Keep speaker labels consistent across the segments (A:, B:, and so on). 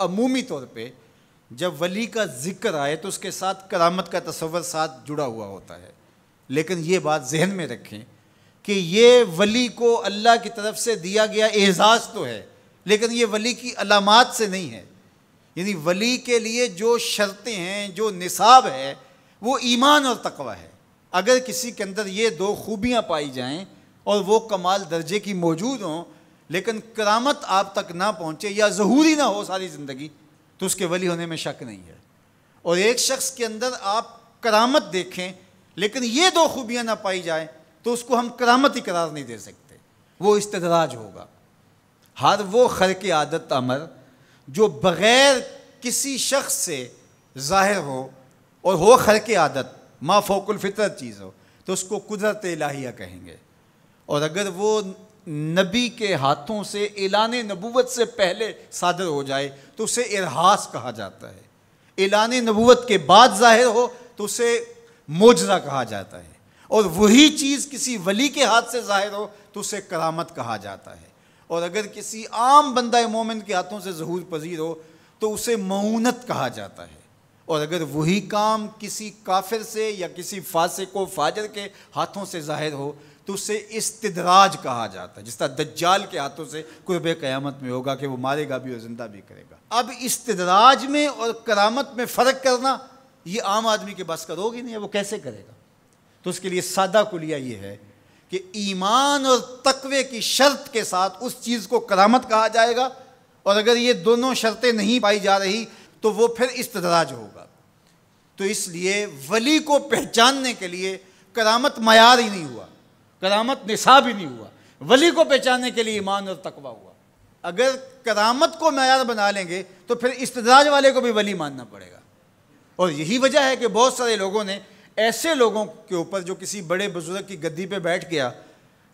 A: عمومی طور پہ جب ولی کا ذکر آئے تو اس کے ساتھ کرامت کا تصور ساتھ جڑا ہوا ہوتا ہے، لیکن یہ بات ذہن میں رکھیں کہ یہ ولی کو اللہ کی طرف سے دیا گیا اعزاز تو ہے، لیکن یہ ولی کی علامات سے نہیں ہے۔ یعنی ولی کے لیے جو شرطیں ہیں، جو نصاب ہے، وہ ایمان اور تقوی ہے۔ اگر کسی کے اندر یہ دو خوبیاں پائی جائیں اور وہ کمال درجے کی موجود ہوں، لیکن کرامت آپ تک نہ پہنچے یا ظہوری نہ ہو ساری زندگی، تو اس کے ولی ہونے میں شک نہیں ہے۔ اور ایک شخص کے اندر آپ کرامت دیکھیں لیکن یہ دو خوبیاں نہ پائی جائیں تو اس کو ہم کرامت ہی قرار نہیں دے سکتے، وہ استدراج ہوگا۔ ہر وہ خرق عادت امر جو بغیر کسی شخص سے ظاہر ہو اور ہو خرق عادت، ما فوق الفطرت چیز ہو، تو اس کو قدرت الہیہ کہیں گے۔ اور اگر وہ نبی کے ہاتھوں سے اعلان نبوت سے پہلے صادر ہو جائے تو اسے ارہاس کہا جاتا ہے، اعلان نبوت کے بعد ظاہر ہو تو اسے معجزہ کہا جاتا ہے، اور وہی چیز کسی ولی کے ہاتھ سے ظاہر ہو تو اسے کرامت کہا جاتا ہے، اور اگر کسی عام بندہ مومن کے ہاتھوں سے ظہور پذیر ہو تو اسے معونت کہا جاتا ہے، اور اگر وہی کام کسی کافر سے یا کسی فاسق و فاجر کے ہاتھوں سے ظاہر ہو تو اسے استدراج کہا جاتا ہے، جس طرح دجال کے ہاتھوں سے قرب قیامت میں ہوگا کہ وہ مارے گا بھی اور زندہ بھی کرے گا۔ اب استدراج میں اور کرامت میں فرق کرنا یہ عام آدمی کے بس کا روگ ہی نہیں ہے، وہ کیسے کرے گا؟ تو اس کے لیے سادہ کلیہ یہ ہے کہ ایمان اور تقوی کی شرط کے ساتھ اس چیز کو کرامت کہا جائے گا، اور اگر یہ دونوں شرطیں نہیں پائی جا رہی تو وہ پھر استدراج ہوگا۔ تو اس لیے ولی کو پہچاننے کے لیے کرامت معیار ہی نہیں ہوا، کرامت نصاب ہی نہیں ہوا، ولی کو پہچاننے کے لیے ایمان اور تقوی ہوا۔ اگر کرامت کو معیار بنا لیں گے تو پھر استدراج والے کو بھی ولی ماننا پڑے گا۔ اور یہی وجہ ہے کہ بہت سارے لوگوں نے ایسے لوگوں کے اوپر جو کسی بڑے بزرگ کی گدی پہ بیٹھ گیا،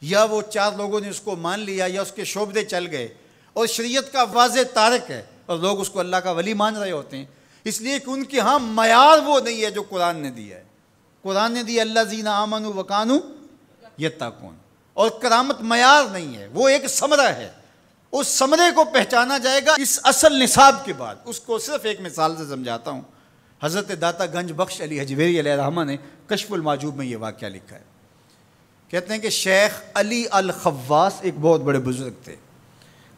A: یا وہ چار لوگوں نے اس کو مان لیا یا اس کے شعبدے چل گئے اور شریعت کا واضح تارک ہے، اور لوگ اس کو اللہ کا ولی مان رہے ہوتے ہیں، اس لیے کہ ان کے ہاں معیار وہ نہیں ہے جو قرآن نے دیا ہے۔ قرآن نے دیا الذین آمنوا وکانوا یتقون، اور کرامت معیار نہیں ہے، وہ ایک ثمرہ ہے۔ اس ثمرے کو پہچانا جائے گا اس اصل نصاب کے بعد۔ اس کو صرف ایک مثال سے سمجھاتا ہوں۔ حضرت داتا گنج بخش علی حجویری علیہ الرحمہ نے کشف المعجوب میں یہ واقعہ لکھا ہے۔ کہتے ہیں کہ شیخ علی الخواص ایک بہت بڑے بزرگ تھے،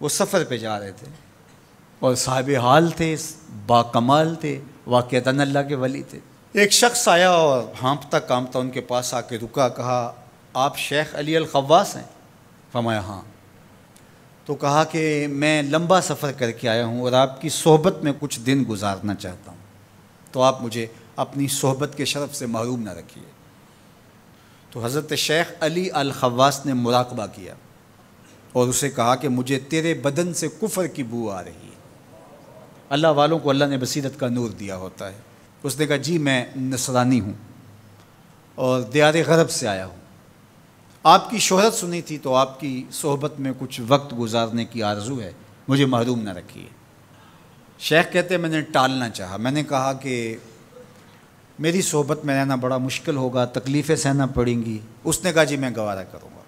A: وہ سفر پہ جا رہے تھے اور صاحب حال تھے، با کمال تھے، واقعتاً اللہ کے ولی تھے۔ ایک شخص آیا اور ہانپتا کامتا ان کے پاس آ کے رکا، کہا آپ شیخ علی الخواص ہیں؟ فرمایا ہاں۔ تو کہا کہ میں لمبا سفر کر کے آیا ہوں اور آپ کی صحبت میں کچھ دن گزارنا چاہتا ہوں، تو آپ مجھے اپنی صحبت کے شرف سے محروم نہ رکھیے۔ تو حضرت شیخ علی الخواص نے مراقبہ کیا اور اسے کہا کہ مجھے تیرے بدن سے کفر کی بو آ رہی ہے۔ اللہ والوں کو اللہ نے بصیرت کا نور دیا ہوتا ہے۔ اس نے کہا جی میں نصرانی ہوں اور دیار غرب سے آیا ہوں، آپ کی شہرت سنی تھی تو آپ کی صحبت میں کچھ وقت گزارنے کی آرزو ہے، مجھے محروم نہ رکھیے۔ شیخ کہتے ہیں میں نے ٹالنا چاہا، میں نے کہا کہ میری صحبت میں رہنا بڑا مشکل ہوگا، تکلیفیں سہنا پڑیں گی۔ اس نے کہا جی میں گوارا کروں گا۔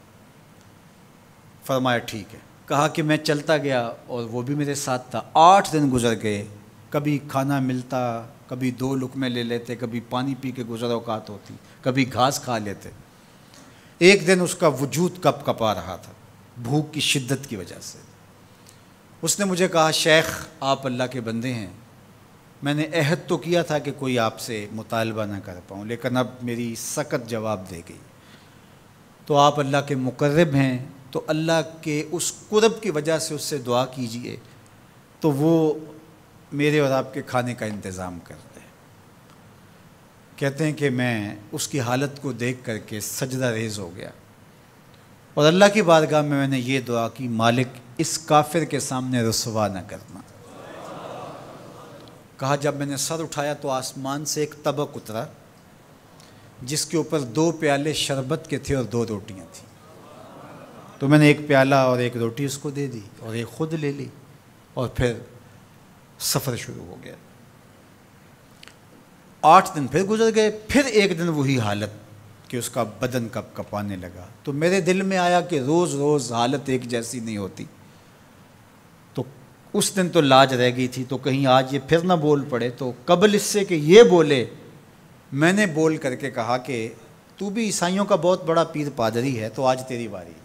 A: فرمایا ٹھیک ہے۔ کہا کہ میں چلتا گیا اور وہ بھی میرے ساتھ تھا۔ 8 دن گزر گئے، کبھی کھانا ملتا، کبھی 2 لقمے لے لیتے، کبھی پانی پی کے گزر اوقات ہوتی، کبھی گھاس کھا لیتے۔ ایک دن اس کا وجود کپ کپا رہا تھا بھوک کی شدت کی وجہ سے۔ اس نے مجھے کہا شیخ آپ اللہ کے بندے ہیں، میں نے عہد تو کیا تھا کہ کوئی آپ سے مطالبہ نہ کر پاؤں، لیکن اب میری سخت جواب دے گئی۔ تو آپ اللہ کے مقرب ہیں، تو اللہ کے اس قرب کی وجہ سے اس سے دعا کیجئے تو وہ میرے اور آپ کے کھانے کا انتظام کر دے۔ کہتے ہیں کہ میں اس کی حالت کو دیکھ کر کے سجدہ ریز ہو گیا اور اللہ کی بارگاہ میں نے یہ دعا کی مالک اس کافر کے سامنے رسوا نہ کرنا۔ کہا جب میں نے سر اٹھایا تو آسمان سے ایک طبق اترا جس کے اوپر 2 پیالے شربت کے تھے اور 2 روٹیاں تھیں۔ تو میں نے 1 پیالہ اور 1 روٹی اس کو دے دی اور 1 خود لے لی، اور پھر سفر شروع ہو گیا۔ 8 دن پھر گزر گئے، پھر ایک دن وہی حالت کہ اس کا بدن کپ کپانے لگا۔ تو میرے دل میں آیا کہ روز روز حالت ایک جیسی نہیں ہوتی، تو اس دن تو لاج رہ گئی تھی، تو کہیں آج یہ پھر نہ بول پڑے، تو قبل اس سے کہ یہ بولے میں نے بول کر کے کہا کہ تو بھی عیسائیوں کا بہت بڑا پیر پادری ہے، تو آج تیری باری ہے۔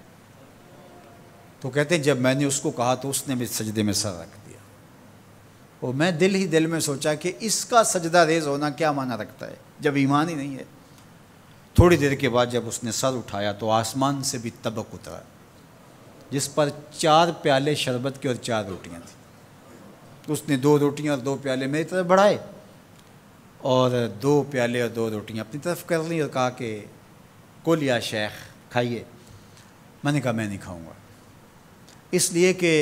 A: تو کہتے ہیں جب میں نے اس کو کہا تو اس نے بھی سجدے میں سر رکھ دیا، اور میں دل ہی دل میں سوچا کہ اس کا سجدہ ریز ہونا کیا معنی رکھتا ہے جب ایمان ہی نہیں ہے۔ تھوڑی دیر کے بعد جب اس نے سر اٹھایا تو آسمان سے بھی طبق اترا، جس پر 4 پیالے شربت کے اور 4 روٹیاں تھیں۔ تو اس نے 2 روٹیاں اور 2 پیالے میری طرف بڑھائے، اور 2 پیالے اور 2 روٹیاں اپنی طرف کر لیں، اور کہا کہ کل یا شیخ کھائیے۔ میں نے کہا میں نہیں کھاؤں گا، اس لیے کہ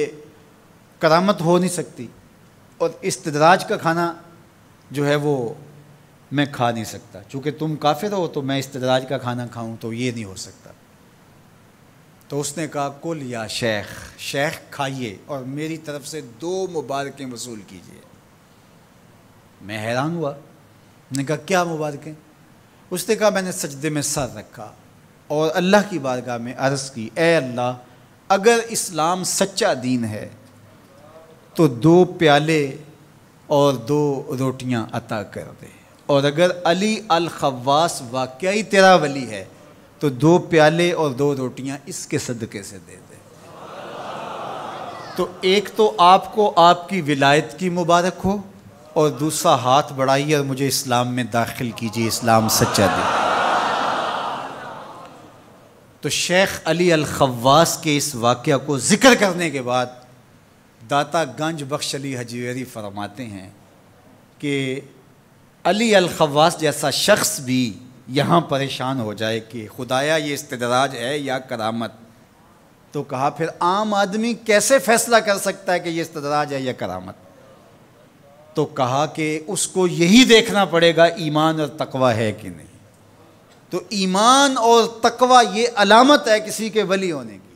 A: کرامت ہو نہیں سکتی، اور استدراج کا کھانا جو ہے وہ میں کھا نہیں سکتا، چونکہ تم کافر ہو تو میں استدراج کا کھانا کھاؤں تو یہ نہیں ہو سکتا۔ تو اس نے کہا کل یا شیخ، شیخ کھائیے اور میری طرف سے 2 مبارکیں وصول کیجیے۔ میں حیران ہوا، میں نے کہا کیا مبارکیں؟ اس نے کہا میں نے سجدے میں سر رکھا اور اللہ کی بارگاہ میں عرض کی، اے اللہ اگر اسلام سچا دین ہے تو 2 پیالے اور 2 روٹیاں عطا کر دے، اور اگر علی الخواص واقعی تیرا ولی ہے تو 2 پیالے اور 2 روٹیاں اس کے صدقے سے دے دے۔ تو ایک تو آپ کو آپ کی ولایت کی مبارک ہو، اور دوسرا ہاتھ بڑھائیے اور مجھے اسلام میں داخل کیجیے، اسلام سچا دین۔ تو شیخ علی الخواص کے اس واقعہ کو ذکر کرنے کے بعد داتا گنج بخش علی حجویری فرماتے ہیں کہ علی الخواص جیسا شخص بھی یہاں پریشان ہو جائے کہ خدایا یہ استدراج ہے یا کرامت، تو کہا پھر عام آدمی کیسے فیصلہ کر سکتا ہے کہ یہ استدراج ہے یا کرامت؟ تو کہا کہ اس کو یہی دیکھنا پڑے گا ایمان اور تقوی ہے کہ نہیں۔ تو ایمان اور تقوی یہ علامت ہے کسی کے ولی ہونے کی۔